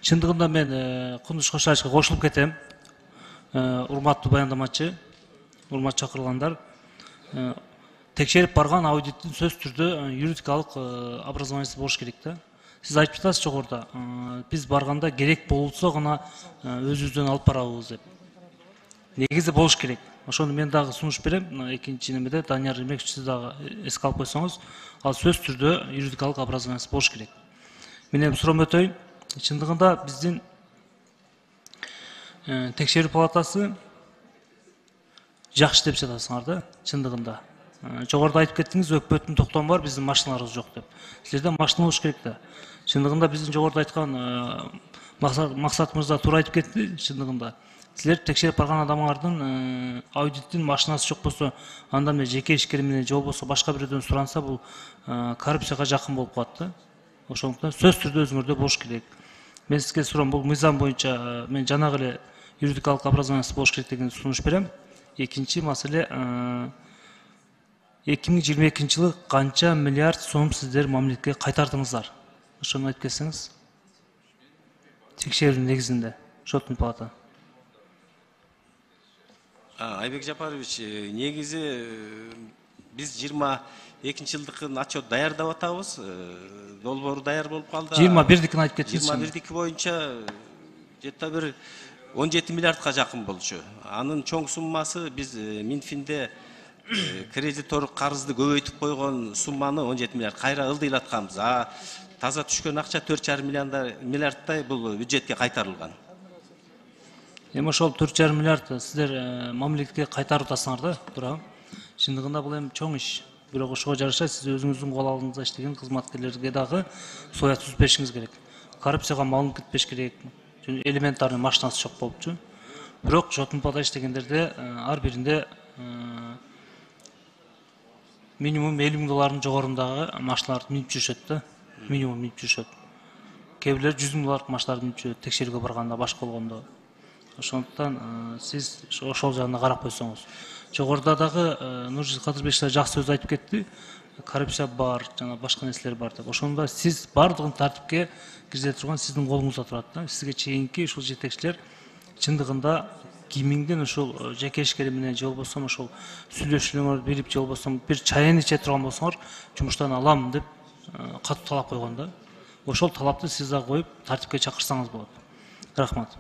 Чындыгында мен Кундуш Кошаевичке кошулуп кетем. Урматтуу баяндамачы, урматтуу чакырылгандар. Текшерип барган аудиттин сөз түрдө юридикалык образованиясы болуш керек да. Сиз айтып жатасыз жогоруда, биз барганда керек болсо гана өзүбүздөн алып барабыз деп. Негизи болуш керек. Ошону мен дагы сунуш берем. Экинчи немеде Данияр Ремекович сиз дагы эске алып койсоңуз, ал сөз түрдө юридикалык образованиясы болуш керек. Мен эми суроом өтөйүн. Чындыгында биздин текшерүү палатасы жакшы деп жатасыңар да, чындыгында. Жогоруда айтып кеттиңиз, өкпөттүн токтому бар, биздин машиналарыбыз жок деп. Силерде машина болуш керек да. Чындыгында биздин жогоруда айткан максатыбыз да туура айтып кетти, чындыгында. Силер текшерип барган адамдардын аудиттин машинасы жок болсо, анда эмне жеке ишкер менен же болбосо башка бирөөдөн суранса, бул коррупцияга жакын болуп калат да. Ошондуктан сөз түрдө өзүңөрдө болуш керек. Мен сизге суроом, бул мыйзам боюнча мен жанагы эле юридикалык образованиясы болуш керек деген сунуш берем. Экинчи маселе, 2022 жылы канча миллиард сом сиздер мамлекетке кайтардыңыздар? Ошону айтып кетсеңиз. Текшерүүнүн негизинде, Счетный палата. Айбек Жапарович, негизи биз 22 жылдыкын отчет даярдап атабыз. Долбоору даяр болуп калды. 21-дикин айтып кеттиңиз. 21-дики боюнча жетта бир 17 миллиардка жакын болчу. Анын чоң суммасы биз Минфинде кредитор карызды көбөйтүп койгон сумманы 17 миллиард кайра ылдыйлатканбыз. Таза түшкөн акча 4,5 миллиардтай бул бюджетке кайтарылган. Эми ошол 4,5 миллиард сиздер мамлекетке кайтарып атасыңар да, туура. Чындыгында бул эми чоң иш. Бирок ошого жараша сиз өзүңүздүн кол алдыңызда иштеген кызматкерлерге дагы соя түзүп беришиңиз керек. Коррупцияга малынып кетпеш керек. Элементарный машинасы жок болупчу. Бирок Счетный палата иштегендерде ар биринде минимум 50 000 доллардын жогорундагы машиналарды минип жүрүшөт да. Минимум минип жүрүшөт. Кээ бирлер 100 000 доллардык машиналарды минип жүрөт текшерүүгө барганда, башка болгондо. Ошондуктан сиз ошол жагына карап койсоңуз. Жогоруда дагы Нуржит Кадырбекович жакшы сөз айтып кетти. Коррупция бар, жана башка нерселер бар деп. Ошондо сиз бардыгын тартипке киргизе турган сиздин колуңузда турат да. Сизге чейинки ушул жетекчилер чындыгында кимиңдин ушул жеке ишкери менен же болбосо ошол сүйлөшүүлөрүңөрдү берип же болбосо бир чайын иче турган болсоңор, жумуштан алам деп катуу талап койгон да. Ошол талапты сиз да коюп тартипке чакырсаңыз болот. Рахмат.